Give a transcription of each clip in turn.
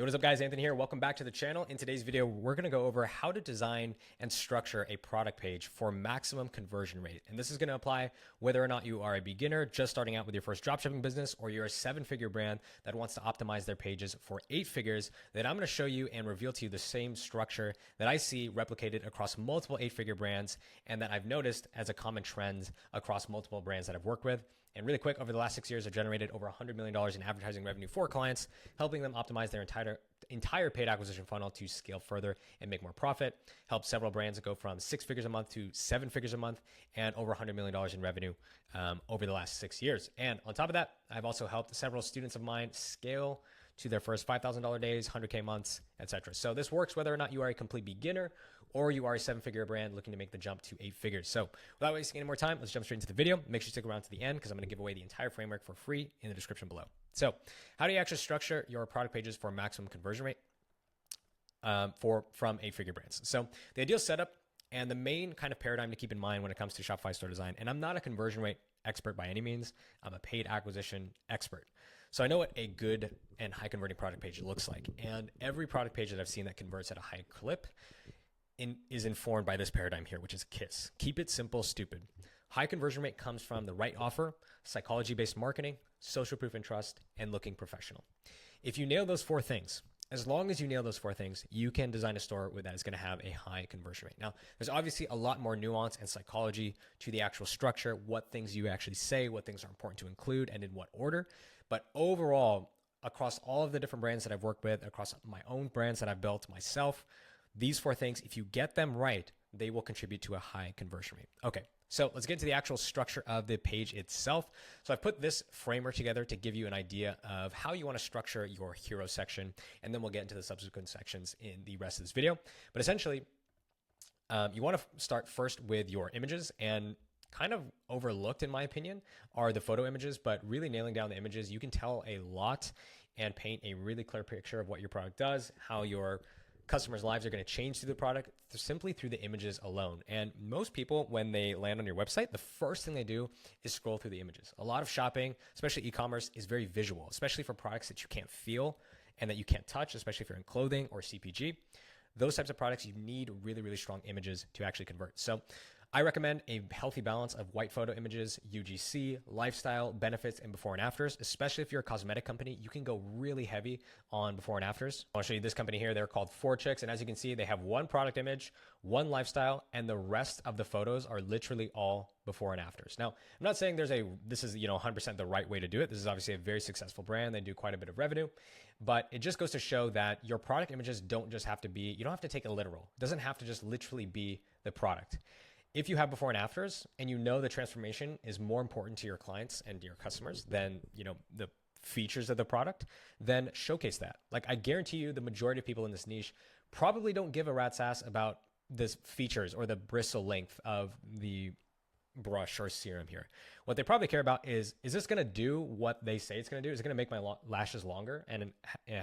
Yo, what is up guys, Anthony here. Welcome back to the channel. In today's video, we're gonna go over how to design and structure a product page for maximum conversion rate. And this is gonna apply whether or not you are a beginner just starting out with your first dropshipping business, or you're a 7-figure brand that wants to optimize their pages for 8 figures. Then I'm gonna show you and reveal to you the same structure that I see replicated across multiple 8-figure brands and that I've noticed as a common trend across multiple brands that I've worked with. And really quick, over the last 6 years, I've generated over $100 million in advertising revenue for clients, helping them optimize their entire paid acquisition funnel to scale further and make more profit. Helped several brands go from 6 figures a month to 7 figures a month and over $100 million in revenue over the last 6 years. And on top of that, I've also helped several students of mine scale to their first $5,000 days, 100K months, etc. So this works whether or not you are a complete beginner or you are a 7-figure brand looking to make the jump to 8 figures. So without wasting any more time, let's jump straight into the video. Make sure you stick around to the end because I'm going to give away the entire framework for free in the description below. So how do you actually structure your product pages for maximum conversion rate from 8-figure brands? So the ideal setup and the main kind of paradigm to keep in mind when it comes to Shopify store design, and I'm not a conversion rate expert by any means, I'm a paid acquisition expert. So I know what a good and high converting product page looks like. And every product page that I've seen that converts at a high clip is informed by this paradigm here, which is KISS. Keep it simple, stupid. High conversion rate comes from the right offer, psychology-based marketing, social proof and trust, and looking professional. If you nail those 4 things, as long as you nail those 4 things, you can design a store that is going to have a high conversion rate. Now, there's obviously a lot more nuance and psychology to the actual structure, what things you actually say, what things are important to include, and in what order. But overall, across all of the different brands that I've worked with, across my own brands that I've built myself, these 4 things, if you get them right, they will contribute to a high conversion rate. Okay, so let's get into the actual structure of the page itself. So I've put this framework together to give you an idea of how you want to structure your hero section, and then we'll get into the subsequent sections in the rest of this video. But essentially, you want to start first with your images, and kind of overlooked in my opinion are the photo images, but really nailing down the images, you can tell a lot and paint a really clear picture of what your product does, how your customers' lives are going to change through the product simply through the images alone. And most people, when they land on your website, the first thing they do is scroll through the images. A lot of shopping, especially e-commerce, is very visual, especially for products that you can't feel and that you can't touch, especially if you're in clothing or CPG. Those types of products, you need really, really strong images to actually convert. So I recommend a healthy balance of white photo images, UGC, lifestyle, benefits, and before and afters. Especially if you're a cosmetic company, you can go really heavy on before and afters. I'll show you this company here. They're called 4Chicks. And as you can see, they have 1 product image, 1 lifestyle, and the rest of the photos are literally all before and afters. Now, I'm not saying this is 100% the right way to do it. This is obviously a very successful brand. They do quite a bit of revenue, but it just goes to show that your product images don't just have to be, you don't have to take it literal. It doesn't have to just literally be the product. If you have before and afters and you know the transformation is more important to your clients and your customers than, the features of the product, then showcase that. Like, I guarantee you the majority of people in this niche probably don't give a rat's ass about this features or the bristle length of the brush or serum here. What they probably care about is this going to do what they say it's going to do? Is it going to make my lashes longer? And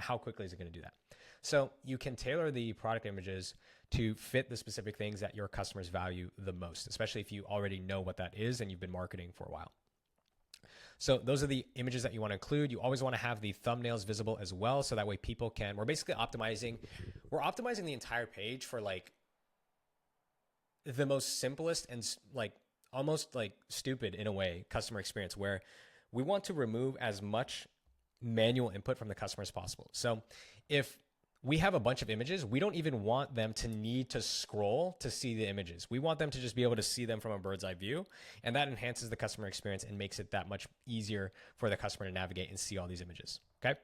how quickly is it going to do that? So you can tailor the product images to fit the specific things that your customers value the most, especially if you already know what that is and you've been marketing for a while. So those are the images that you want to include. You always want to have the thumbnails visible as well. So that way people we're basically optimizing the entire page for like the most simplest and like almost like stupid in a way customer experience, where we want to remove as much manual input from the customer as possible. So if we have a bunch of images, we don't even want them to need to scroll to see the images. We want them to just be able to see them from a bird's eye view. And that enhances the customer experience and makes it that much easier for the customer to navigate and see all these images. Okay.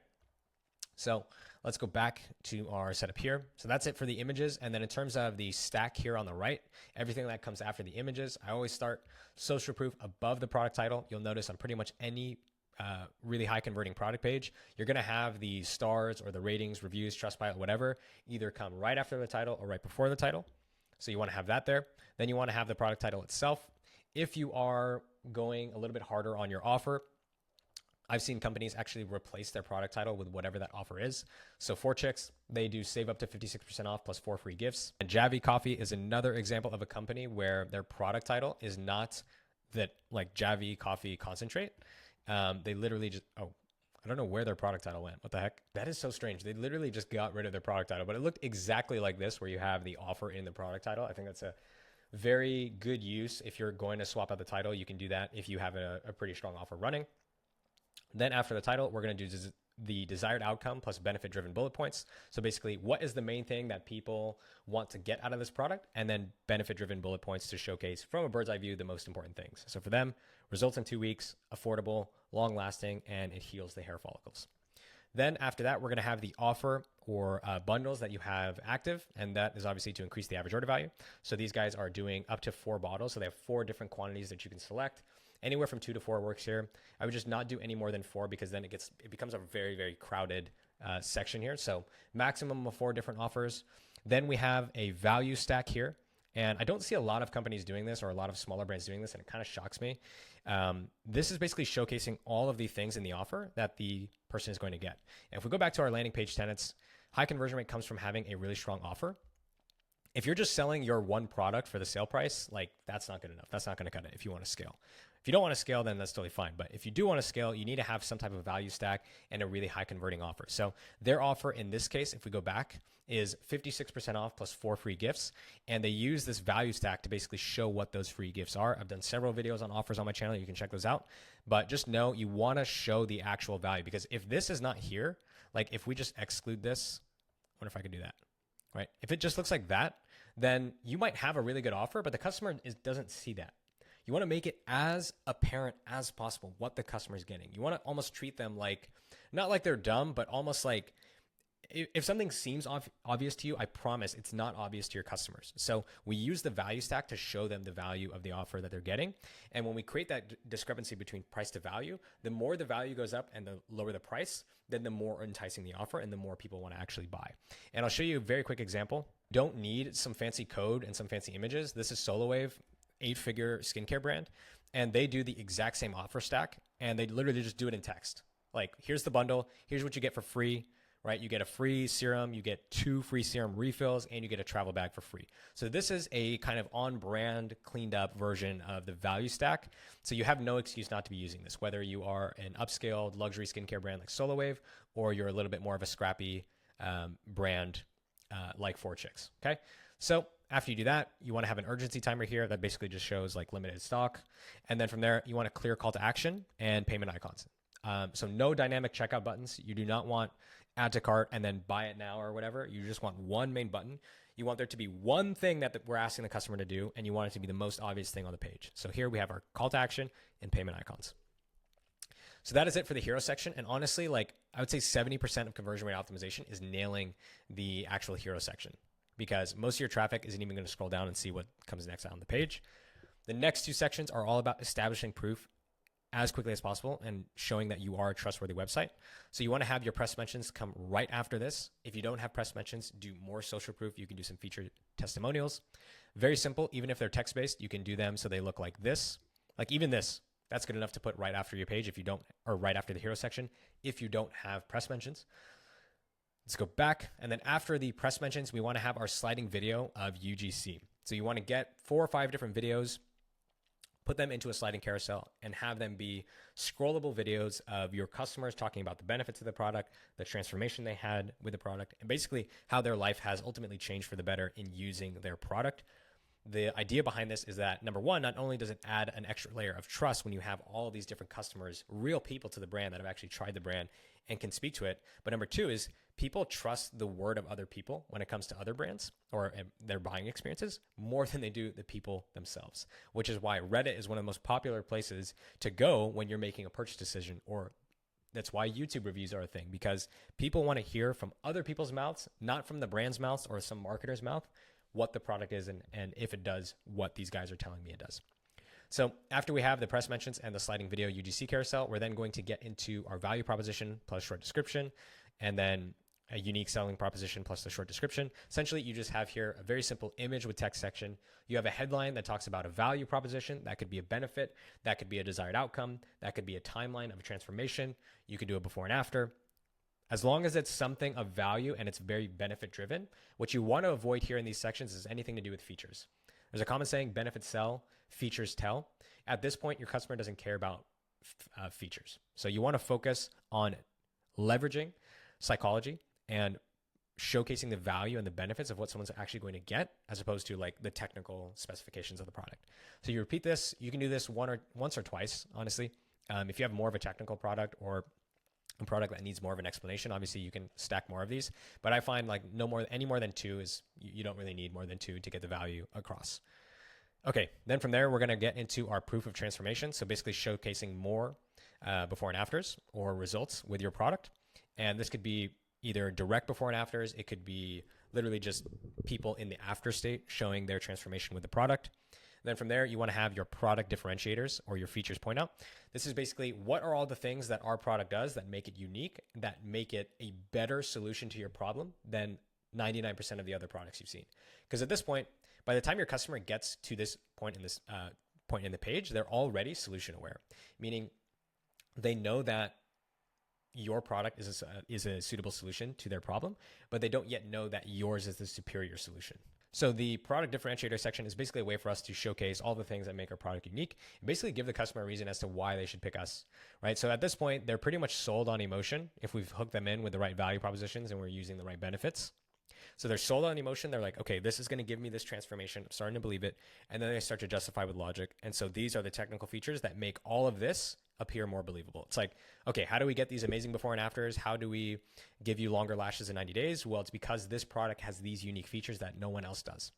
So let's go back to our setup here. So that's it for the images. And then in terms of the stack here on the right, everything that comes after the images, I always start social proof above the product title. You'll notice on pretty much any really high converting product page, you're going to have the stars or the ratings, reviews, Trustpilot, whatever, either come right after the title or right before the title. So you want to have that there. Then you want to have the product title itself. If you are going a little bit harder on your offer, I've seen companies actually replace their product title with whatever that offer is. So 4Chicks, they do save up to 56% off plus 4 free gifts. And Javi Coffee is another example of a company where their product title is not that like Javi Coffee concentrate. They literally just, I don't know where their product title went. What the heck? That is so strange. They literally just got rid of their product title, but it looked exactly like this where you have the offer in the product title. I think that's a very good use. If you're going to swap out the title, you can do that if you have a pretty strong offer running. Then after the title, we're going to do the desired outcome plus benefit driven bullet points. So basically, what is the main thing that people want to get out of this product? And then benefit driven bullet points to showcase from a bird's eye view the most important things. So for them, results in 2 weeks, affordable, long lasting, and it heals the hair follicles. Then after that, we're going to have the offer or bundles that you have active. And that is obviously to increase the average order value. So these guys are doing up to 4 bottles. So they have 4 different quantities that you can select. Anywhere from 2 to 4 works here. I would just not do any more than 4 because then it becomes a very, very crowded section here. So maximum of 4 different offers. Then we have a value stack here. And I don't see a lot of companies doing this or a lot of smaller brands doing this, and it kind of shocks me. This is basically showcasing all of the things in the offer that the person is going to get. And if we go back to our landing page tenets, high conversion rate comes from having a really strong offer. If you're just selling your one product for the sale price, like that's not good enough. That's not going to cut it if you want to scale. If you don't want to scale, then that's totally fine. But if you do want to scale, you need to have some type of value stack and a really high converting offer. So their offer in this case, if we go back, is 56% off plus 4 free gifts. And they use this value stack to basically show what those free gifts are. I've done several videos on offers on my channel. You can check those out. But just know you want to show the actual value, because if this is not here, like if we just exclude this, I wonder if I could do that, right? If it just looks like that, then you might have a really good offer, but the customer doesn't see that. You want to make it as apparent as possible what the customer is getting. You want to almost treat them like, not like they're dumb, but almost like if something seems obvious to you, I promise it's not obvious to your customers. So we use the value stack to show them the value of the offer that they're getting. And when we create that discrepancy between price to value, the more the value goes up and the lower the price, then the more enticing the offer and the more people want to actually buy. And I'll show you a very quick example. Don't need some fancy code and some fancy images. This is SoloWave, 8-figure skincare brand, and they do the exact same offer stack, and they literally just do it in text. Like, here's the bundle, here's what you get for free, right? You get a free serum, you get 2 free serum refills, and you get a travel bag for free. So this is a kind of on-brand, cleaned up version of the value stack. So you have no excuse not to be using this, whether you are an upscale luxury skincare brand like SoloWave, or you're a little bit more of a scrappy brand like 4Chicks, okay? So after you do that, you want to have an urgency timer here that basically just shows like limited stock. And then from there, you want a clear call to action and payment icons. So no dynamic checkout buttons. You do not want add to cart and then buy it now or whatever. You just want one main button. You want there to be one thing that we're asking the customer to do, and you want it to be the most obvious thing on the page. So here we have our call to action and payment icons. So that is it for the hero section. And honestly, like I would say 70% of conversion rate optimization is nailing the actual hero section, because most of your traffic isn't even going to scroll down and see what comes next on the page. The next 2 sections are all about establishing proof as quickly as possible and showing that you are a trustworthy website. So you want to have your press mentions come right after this. If you don't have press mentions, do more social proof. You can do some featured testimonials. Very simple. Even if they're text-based, you can do them so they look like this. Like even this, that's good enough to put right after your page if you don't, or right after the hero section, if you don't have press mentions. Let's go back. And then after the press mentions, we want to have our sliding video of UGC. So you want to get 4 or 5 different videos, put them into a sliding carousel, and have them be scrollable videos of your customers talking about the benefits of the product, the transformation they had with the product, and basically how their life has ultimately changed for the better in using their product. The idea behind this is that, number one, not only does it add an extra layer of trust when you have all of these different customers, real people to the brand that have actually tried the brand and can speak to it, but number two is people trust the word of other people when it comes to other brands or their buying experiences more than they do the people themselves, which is why Reddit is one of the most popular places to go when you're making a purchase decision, or that's why YouTube reviews are a thing, because people want to hear from other people's mouths, not from the brand's mouths or some marketer's mouth, what the product is and if it does what these guys are telling me it does. So after we have the press mentions and the sliding video UGC carousel, we're then going to get into our value proposition plus short description, and then a unique selling proposition plus the short description. Essentially, you just have here a very simple image with text section. You have a headline that talks about a value proposition. That could be a benefit. That could be a desired outcome. That could be a timeline of a transformation. You could do a before and after. As long as it's something of value and it's very benefit driven, what you want to avoid here in these sections is anything to do with features. There's a common saying, benefits sell, features tell. At this point, your customer doesn't care about features. So you want to focus on leveraging psychology and showcasing the value and the benefits of what someone's actually going to get, as opposed to like the technical specifications of the product. So you repeat this. You can do this once or twice, honestly. If you have more of a technical product or a product that needs more of an explanation, obviously you can stack more of these. But I find like any more than two is, you don't really need more than two to get the value across. Okay, then from there, we're going to get into our proof of transformation. So basically showcasing more before and afters or results with your product. And this could be either direct before and afters. It could be literally just people in the after state showing their transformation with the product. Then from there, you want to have your product differentiators or your features point out. This is basically what are all the things that our product does that make it unique, that make it a better solution to your problem than 99% of the other products you've seen. Because at this point, by the time your customer gets to this point in this point in the page, they're already solution aware, meaning they know that your product is a suitable solution to their problem, but they don't yet know that yours is the superior solution. So the product differentiator section is basically a way for us to showcase all the things that make our product unique and basically give the customer a reason as to why they should pick us, right? So at this point, they're pretty much sold on emotion if we've hooked them in with the right value propositions and we're using the right benefits. So they're sold on emotion. They're like, okay, this is going to give me this transformation. I'm starting to believe it. And then they start to justify with logic. And so these are the technical features that make all of this appear more believable. It's like, okay, how do we get these amazing before and afters? How do we give you longer lashes in 90 days? Well, it's because this product has these unique features that no one else does.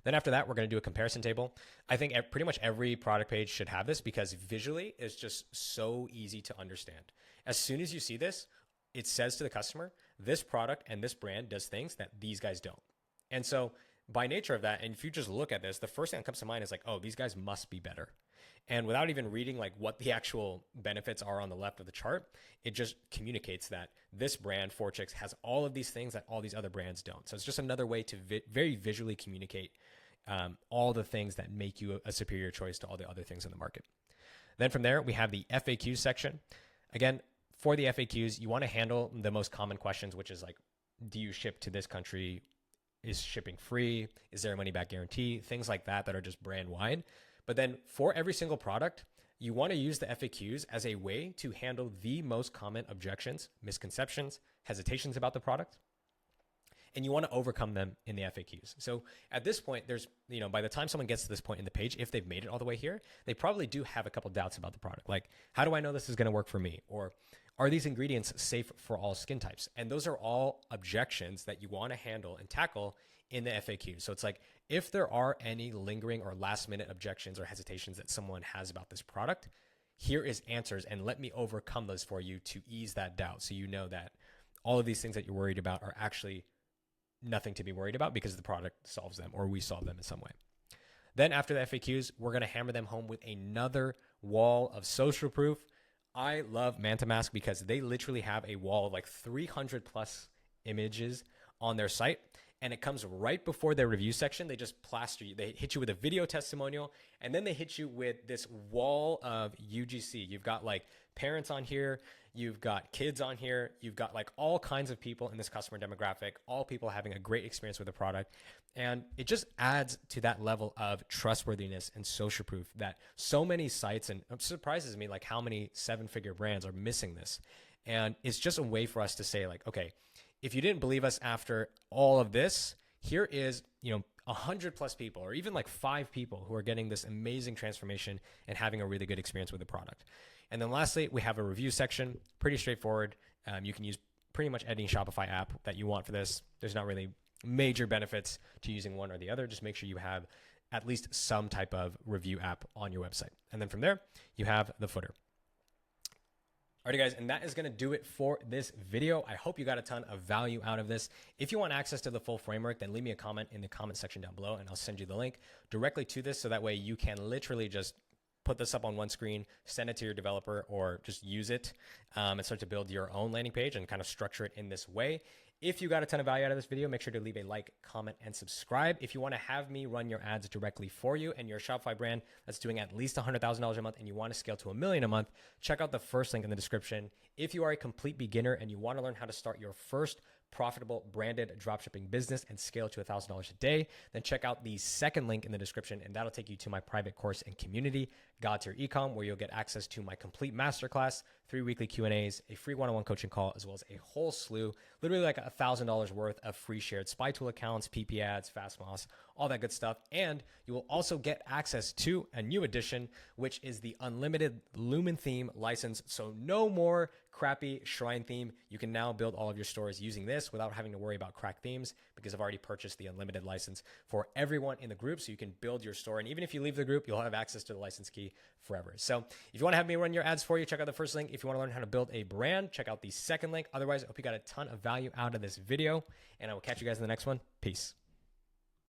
Then after that, we're going to do a comparison table. I think pretty much every product page should have this because visually it's just so easy to understand. As soon as you see this, it says to the customer, this product and this brand does things that these guys don't. And so by nature of that, and if you just look at this, the first thing that comes to mind is like, oh, these guys must be better. And without even reading like what the actual benefits are on the left of the chart, it just communicates that this brand, Forchix, has all of these things that all these other brands don't. So it's just another way to very visually communicate all the things that make you a superior choice to all the other things in the market. Then from there, we have the FAQ section. Again, for the FAQs, you want to handle the most common questions, which is like, do you ship to this country? Is shipping free? Is there a money back guarantee? Things like that are just brand wide. But then for every single product, you want to use the FAQs as a way to handle the most common objections, misconceptions, hesitations about the product. And you want to overcome them in the FAQs. So at this point, there's, by the time someone gets to this point in the page, if they've made it all the way here, they probably do have a couple doubts about the product. Like, how do I know this is going to work for me? Or are these ingredients safe for all skin types? And those are all objections that you want to handle and tackle in the FAQ. So it's like, if there are any lingering or last minute objections or hesitations that someone has about this product, here is answers, and let me overcome those for you to ease that doubt. So you know that all of these things that you're worried about are actually nothing to be worried about because the product solves them or we solve them in some way. Then after the FAQs, we're going to hammer them home with another wall of social proof. I love MantaMask because they literally have a wall of like 300 plus images on their site. And it comes right before their review section. They just plaster you. They hit you with a video testimonial, and then they hit you with this wall of UGC. You've got like parents on here. You've got kids on here. You've got like all kinds of people in this customer demographic, all people having a great experience with the product. And it just adds to that level of trustworthiness and social proof that so many sites, and it surprises me like how many 7-figure brands are missing this. And it's just a way for us to say like, okay, if you didn't believe us after all of this, here is, 100 plus people or even like 5 people who are getting this amazing transformation and having a really good experience with the product. And then lastly, we have a review section, pretty straightforward. You can use pretty much any Shopify app that you want for this. There's not really major benefits to using one or the other. Just make sure you have at least some type of review app on your website. And then from there, you have the footer. Alrighty guys, and that is going to do it for this video. I hope you got a ton of value out of this. If you want access to the full framework, then leave me a comment in the comment section down below and I'll send you the link directly to this so that way you can literally just put this up on one screen, send it to your developer, or just use it and start to build your own landing page and kind of structure it in this way. If you got a ton of value out of this video, make sure to leave a like, comment, and subscribe. If you want to have me run your ads directly for you and your Shopify brand that's doing at least $100,000 a month and you want to scale to $1 million a month, check out the first link in the description. If you are a complete beginner and you want to learn how to start your first profitable branded dropshipping business and scale to $1,000 a day, then check out the second link in the description and that'll take you to my private course and community. God Tier Ecom, where you'll get access to my complete masterclass, 3 weekly Q&As, a free one-on-one coaching call, as well as a whole slew, literally like $1,000 worth of free shared SpyTool accounts, PP ads, FastMoss, all that good stuff. And you will also get access to a new edition, which is the unlimited Lumen theme license. So no more crappy Shrine theme. You can now build all of your stores using this without having to worry about cracked themes, because I've already purchased the unlimited license for everyone in the group. So you can build your store. And even if you leave the group, you'll have access to the license key forever. So if you want to have me run your ads for you, check out the first link. If you want to learn how to build a brand, check out the second link. Otherwise, I hope you got a ton of value out of this video, and I will catch you guys in the next one. Peace.